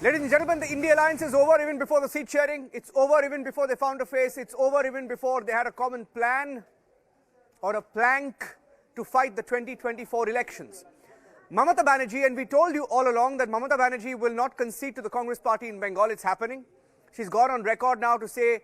Ladies and gentlemen, the India alliance is over even before the seat sharing. It's over even before they found a face. It's over even before they had a common plan or a plank to fight the 2024 elections. Mamata Banerjee, and we told you all along that Mamata Banerjee will not concede to the Congress party in Bengal. It's happening. She's gone on record now to say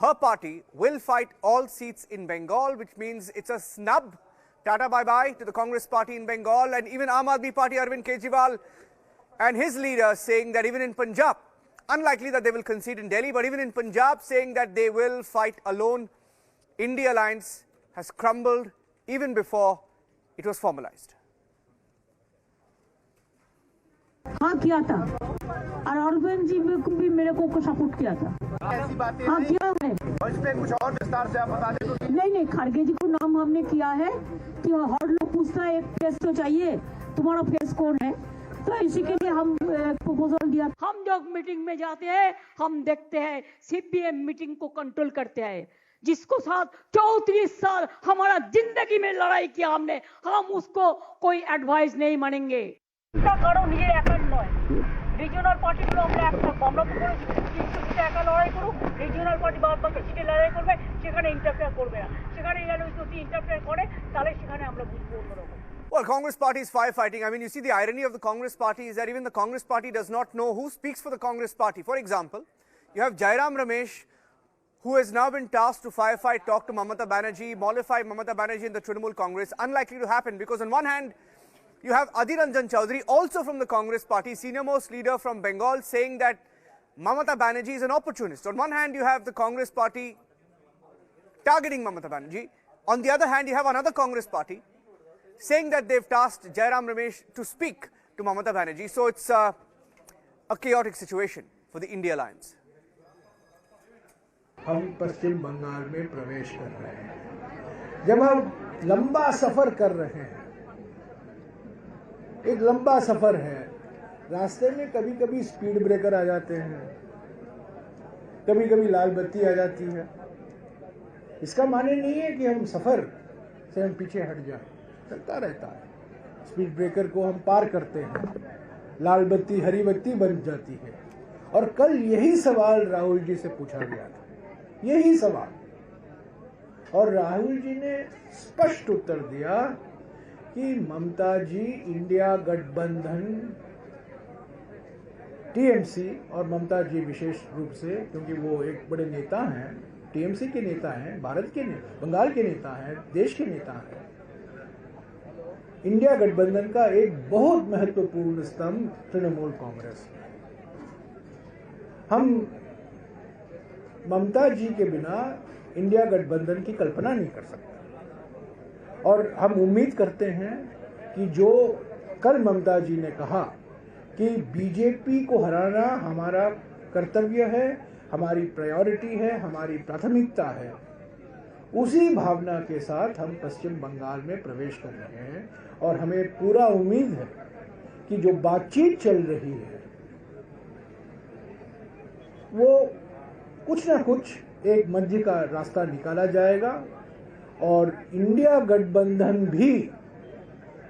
her party will fight all seats in Bengal, which means it's a snub. Tata bye-bye to the Congress party in Bengal, and even Aam Aadmi Party, Arvind Kejriwal and his leaders saying that even in Punjab, unlikely that they will concede in Delhi, but even in Punjab saying that they will fight alone. India alliance has crumbled even before it was formalized. हाँ किया था और अरविंद जी भी मेरे को support किया था। हाँ किया है। कुछ और विस्तार से आप बता दें तो। नहीं खड़गे जी को नाम हमने किया है कि हर लोग पूछता है एक फेस तो चाहिए, तुम्हारा फेस कौन है, तो इसी के लिए हम प्रपोजल दिया। हम जब मीटिंग में जाते हैं हम देखते हैं सीपीएम मीटिंग को कंट्रोल करते हैं, जिसको साथ 34 साल हमारा जिंदगी में लड़ाई किया हमने, हम उसको कोई एडवाइस नहीं मानेंगे। কারণ নিজের একার নয়, রিজিওনাল পার্টিগুলো আমরা একটা আমরা তো করে কিছু একা লড়াই করুক, রিজিওনাল পার্টি বাকি সিটে লড়াই করবে, সেখানে ইন্টারফেয়ার করবে না, সেখানে গেলে যদি ইন্টারফেয়ার করে তাহলে সেখানে আমরা বুঝবো অন্যরকম। Well, Congress party is firefighting. I mean, you see, the irony of the Congress party is that even the Congress party does not know who speaks for the Congress party. For example, you have Jairam Ramesh, who has now been tasked to firefight, talk to Mamata Banerjee, mollify Mamata Banerjee in the Trinamool Congress. Unlikely to happen because on one hand, you have Adhir Ranjan Chaudhary, also from the Congress party, senior most leader from Bengal, saying that Mamata Banerjee is an opportunist. On one hand, you have the Congress party targeting Mamata Banerjee. On the other hand, you have another Congress party saying that they've tasked Jairam Ramesh to speak to Mamata Banerjee. So it's a chaotic situation for the India alliance. हम पश्चिम बंगाल में प्रवेश कर रहे हैं। जब हम लंबा सफर कर रहे हैं, एक लंबा सफर है, रास्ते में कभी कभी स्पीड ब्रेकर आ जाते हैं, कभी कभी लाल बत्ती आ जाती है। इसका माने नहीं है कि हम सफर से हम पीछे हट जाएं, चलता रहता है। स्पीड ब्रेकर को हम पार करते हैं, लाल बत्ती हरी बत्ती बन जाती है। और कल यही सवाल राहुल जी से पूछा गया था, यही सवाल, और राहुल जी ने स्पष्ट उत्तर दिया कि ममता जी इंडिया गठबंधन टीएमसी, और ममता जी विशेष रूप से क्योंकि वो एक बड़े नेता हैं, टीएमसी के नेता हैं, भारत के बंगाल के नेता हैं, देश के नेता हैं, इंडिया गठबंधन का एक बहुत महत्वपूर्ण स्तंभ तृणमूल कांग्रेस। हम ममता जी के बिना इंडिया गठबंधन की कल्पना नहीं कर सकते, और हम उम्मीद करते हैं कि जो कल ममता जी ने कहा कि बीजेपी को हराना हमारा कर्तव्य है, हमारी प्रायोरिटी है, हमारी प्राथमिकता है, उसी भावना के साथ हम पश्चिम बंगाल में प्रवेश कर रहे हैं। और हमें पूरा उम्मीद है कि जो बातचीत चल रही है वो कुछ ना कुछ एक मध्य का रास्ता निकाला जाएगा, और इंडिया गठबंधन भी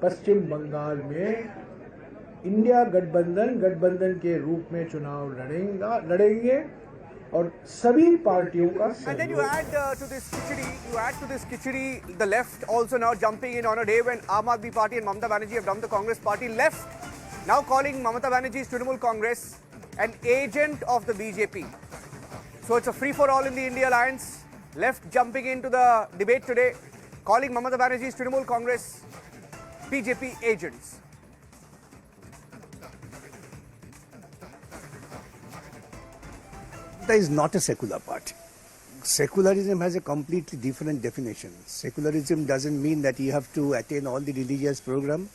पश्चिम बंगाल में इंडिया गठबंधन के रूप में चुनाव लड़ेंगे, और सभी पार्टियों का। And then you add to this khichdi, the left also now jumping in on a day when Aam Aadmi Party and Mamata Banerjee have dumped the Congress party. Left now calling Mamata Banerjee's Trinamool Congress an agent of the BJP. So it's a free-for-all in the India alliance. Left jumping into the debate today, calling Mamata Banerjee's Trinamool Congress BJP agents. That is not a secular party. Secularism has a completely different definition. Secularism doesn't mean that you have to attain all the religious program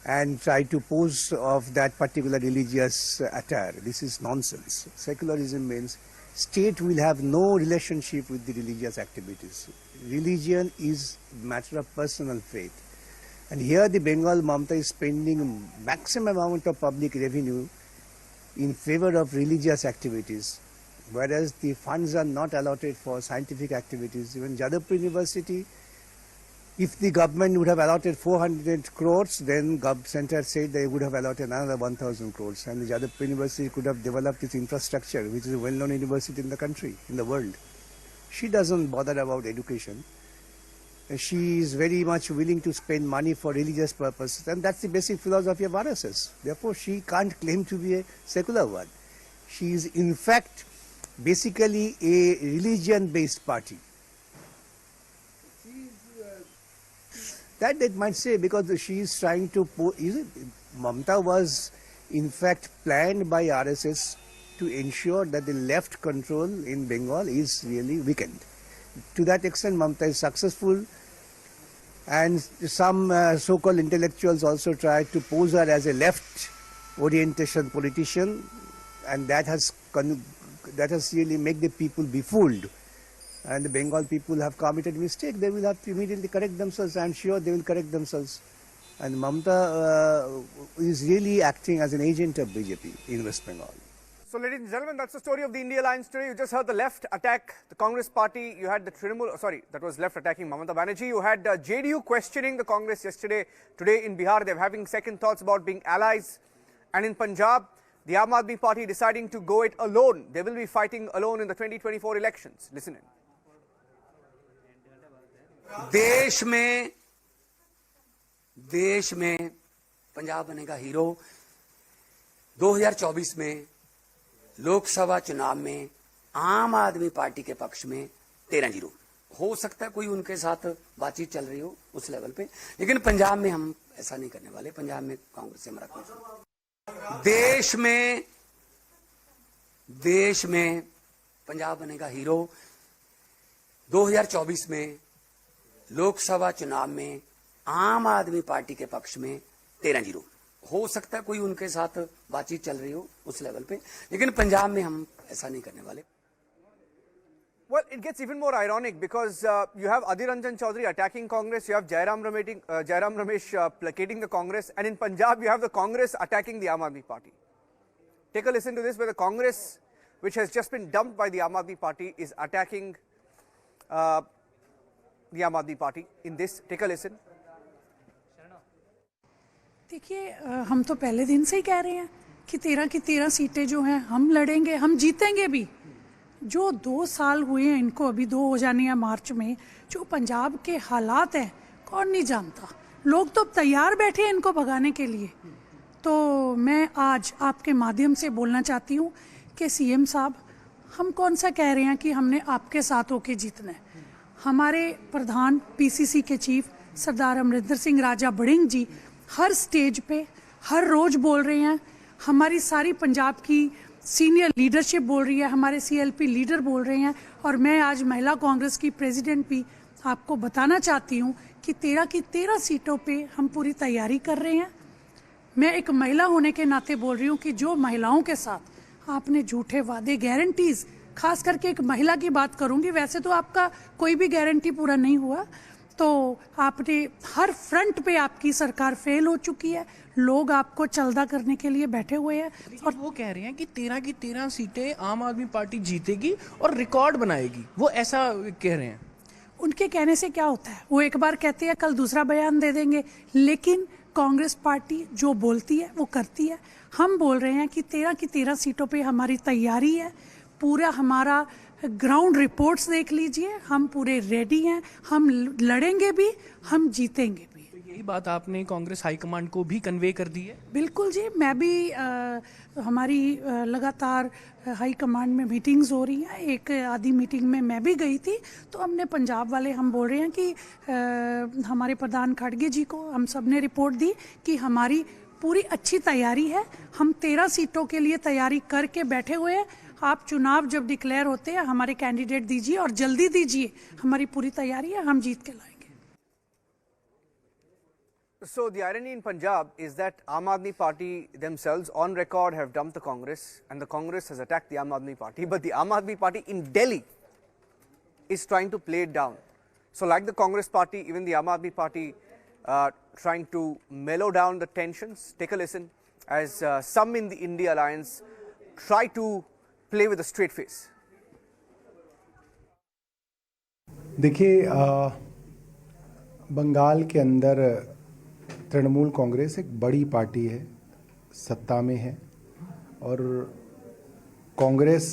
and try to pose of that particular religious attire. This is nonsense. Secularism means state will have no relationship with the religious activities. Religion is a matter of personal faith. And here the Bengal Mamata is spending maximum amount of public revenue in favor of religious activities, whereas the funds are not allotted for scientific activities. Even Jadavpur University If the government would have allotted 400 crores, then Center said they would have allotted another 1,000 crores, and the Jadavpur University could have developed its infrastructure, which is a well-known university in the country, in the world. She doesn't bother about education. She is very much willing to spend money for religious purposes, and that's the basic philosophy of RSS. Therefore, she can't claim to be a secular one. She is, in fact, basically a religion-based party. That they might say, because she is trying to... Mamata was, in fact, planned by RSS to ensure that the left control in Bengal is really weakened. To that extent, Mamata is successful, and some so-called intellectuals also tried to pose her as a left orientation politician, and that has really made the people befooled. And the Bengal people have committed mistake. They will have to immediately correct themselves. I am sure they will correct themselves. And Mamata is really acting as an agent of BJP in West Bengal. So, ladies and gentlemen, that's the story of the India Alliance today. You just heard the left attack the Congress party. You had the Trinamool, that was left attacking Mamata Banerjee. You had JDU questioning the Congress yesterday. Today in Bihar, they're having second thoughts about being allies. And in Punjab, the Aam Aadmi Party deciding to go it alone. They will be fighting alone in the 2024 elections. Listen in. देश में पंजाब बनेगा hero. 2024 में लोकसभा चुनाव में आम आदमी party के पक्ष में 13-0 हो सकता है। कोई उनके साथ बातचीत चल रही हो उस लेवल पे, लेकिन पंजाब में हम ऐसा नहीं करने वाले। पंजाब में कांग्रेस से हमारा कोई देश में पंजाब बनेगा हीरो। 2024 में लोकसभा चुनाव में आम आदमी पार्टी के पक्ष में 13-0 हो सकता है। कोई उनके साथ बातचीत चल रही हो उस लेवल पे, लेकिन पंजाब में हम ऐसा नहीं करने वाले। Well, it gets even more ironic because you have Adhir Ranjan Chaudhary attacking Congress, you have Jairam Ramesh placating the Congress, and in Punjab you have the Congress attacking the Aam Aadmi Party. Take a listen to this, where the Congress, which has just been dumped by the Aam Aadmi Party, is attacking the Aam Aadmi Party in this. Take a listen. देखिए, हम तो पहले दिन से ही कह रहे हैं कि 13 की 13 सीटें जो हैं हम लड़ेंगे, हम जीतेंगे भी। जो 2 साल हुए हैं इनको, अभी 2 हो जाने हैं मार्च में, जो पंजाब के हालात हैं कौन नहीं जानता। लोग तो तैयार बैठे हैं इनको भगाने के लिए। तो मैं आज आपके माध्यम से बोलना चाहती हूँ कि सीएम साहब, हम कौन सा कह रहे हैं कि हमने आपके साथ होके जीतना है। हमारे प्रधान पीसीसी के चीफ सरदार अमरिंदर सिंह राजा बड़िंग जी हर स्टेज पे हर रोज बोल रहे हैं। हमारी सारी पंजाब की सीनियर लीडरशिप बोल रही है, हमारे सीएलपी लीडर बोल रहे हैं, और मैं आज महिला कांग्रेस की प्रेसिडेंट भी आपको बताना चाहती हूँ कि 13 की 13 सीटों पे हम पूरी तैयारी कर रहे हैं। मैं एक महिला होने के नाते बोल रही हूँ कि जो महिलाओं के साथ आपने झूठे वादे, गारंटीज, खास करके एक महिला की बात करूंगी, वैसे तो आपका कोई भी गारंटी पूरा नहीं हुआ, तो आपने हर फ्रंट पे आपकी सरकार फेल हो चुकी है। लोग आपको चलदा करने के लिए बैठे हुए हैं, और वो कह रहे हैं कि 13 की 13 सीटें आम आदमी पार्टी जीतेगी और रिकॉर्ड बनाएगी, वो ऐसा कह रहे हैं। उनके कहने से क्या होता है, वो एक बार कहते हैं कल दूसरा बयान दे देंगे, लेकिन कांग्रेस पार्टी जो बोलती है वो करती है। हम बोल रहे हैं कि 13 की 13 सीटों पे हमारी तैयारी है, पूरा हमारा ग्राउंड रिपोर्ट्स देख लीजिए, हम पूरे रेडी हैं, हम लड़ेंगे भी, हम जीतेंगे भी। तो यही बात आपने कांग्रेस हाईकमांड को भी कन्वे कर दी है? बिल्कुल जी, मैं भी हमारी लगातार हाईकमांड में मीटिंग्स हो रही हैं। एक आधी मीटिंग में मैं भी गई थी, तो हमने पंजाब वाले हम बोल रहे हैं कि हमारे प्रधान खड़गे जी को हम सब ने रिपोर्ट दी कि हमारी पूरी अच्छी तैयारी है, हम 13 सीटों के लिए तैयारी करके बैठे हुए हैं। आप चुनाव जब डिक्लेयर होते हैं हमारे कैंडिडेट दीजिए और जल्दी दीजिए, हमारी पूरी तैयारी है, हम जीत के लाएंगे। So the irony in Punjab is that Aam Aadmi Party themselves on record have dumped the Congress, and the Congress has attacked the Aam Aadmi Party, but the Aam Aadmi Party in Delhi is trying to play it down. So like the Congress party, even the Aam Aadmi Party trying to mellow down the tensions. Take a listen as some in the India Alliance try to play with a straight face. देखिए, बंगाल के अंदर तृणमूल कांग्रेस एक बड़ी party है, सत्ता में है, और कांग्रेस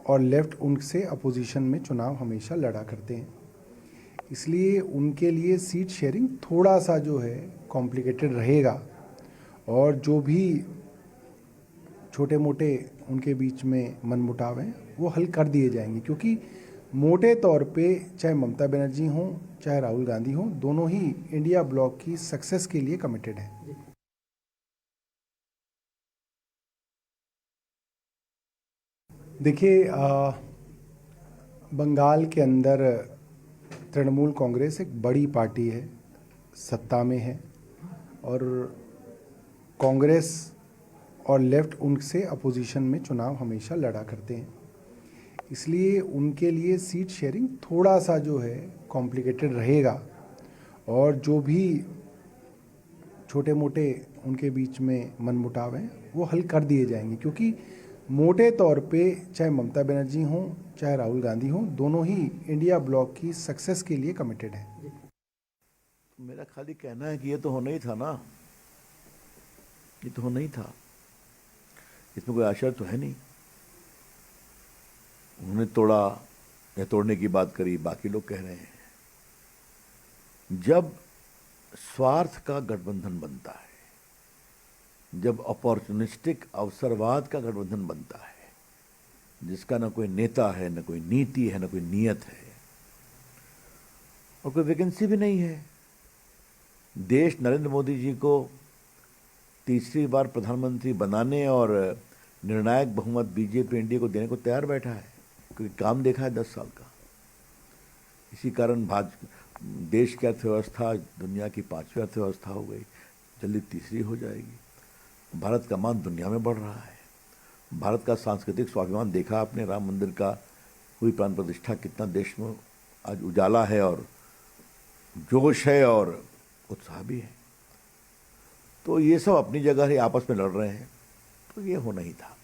और लेफ्ट उनसे अपोजिशन में चुनाव हमेशा लड़ा करते हैं। इसलिए उनके लिए सीट शेयरिंग थोड़ा सा जो है कॉम्प्लिकेटेड रहेगा, और जो भी छोटे मोटे उनके बीच में मनमुटाव हैं वो हल कर दिए जाएंगे, क्योंकि मोटे तौर पे चाहे ममता बनर्जी हों चाहे राहुल गांधी हों, दोनों ही इंडिया ब्लॉक की सक्सेस के लिए कमिटेड हैं। देखिए, बंगाल के अंदर तृणमूल कांग्रेस एक बड़ी पार्टी है, सत्ता में है, और कांग्रेस और लेफ्ट उनसे अपोजिशन में चुनाव हमेशा लड़ा करते हैं। इसलिए उनके लिए सीट शेयरिंग थोड़ा सा जो है कॉम्प्लिकेटेड रहेगा, और जो भी छोटे मोटे उनके बीच में मनमुटाव हैं वो हल कर दिए जाएंगे, क्योंकि मोटे तौर पे चाहे ममता बनर्जी हों चाहे राहुल गांधी हों, दोनों ही इंडिया ब्लॉक की सक्सेस के लिए कमिटेड हैं। मेरा खाली कहना है कि ये तो होना ही था ना, ये तो होना ही था, इसमें कोई आशा तो है नहीं। उन्होंने तोड़ा या तोड़ने की बात करी, बाकी लोग कह रहे हैं। जब स्वार्थ का गठबंधन बनता है, जब अपॉर्चुनिस्टिक अवसरवाद का गठबंधन बनता है, जिसका ना कोई नेता है, ना कोई नीति है, ना कोई नीयत है, और कोई वैकेंसी भी नहीं है, देश नरेंद्र मोदी जी को तीसरी बार प्रधानमंत्री बनाने और निर्णायक बहुमत बीजेपी एनडीए को देने को तैयार बैठा है, क्योंकि काम देखा है 10 साल का। इसी कारण देश की अर्थव्यवस्था दुनिया की 5वीं अर्थव्यवस्था हो गई, जल्दी तीसरी हो जाएगी। भारत का मान दुनिया में बढ़ रहा है। भारत का सांस्कृतिक स्वाभिमान देखा आपने, राम मंदिर का हुई प्राण प्रतिष्ठा, कितना देश में आज उजाला है और जोश है और उत्साह भी है। तो ये सब अपनी जगह ही आपस में लड़ रहे हैं, तो ये होना ही था।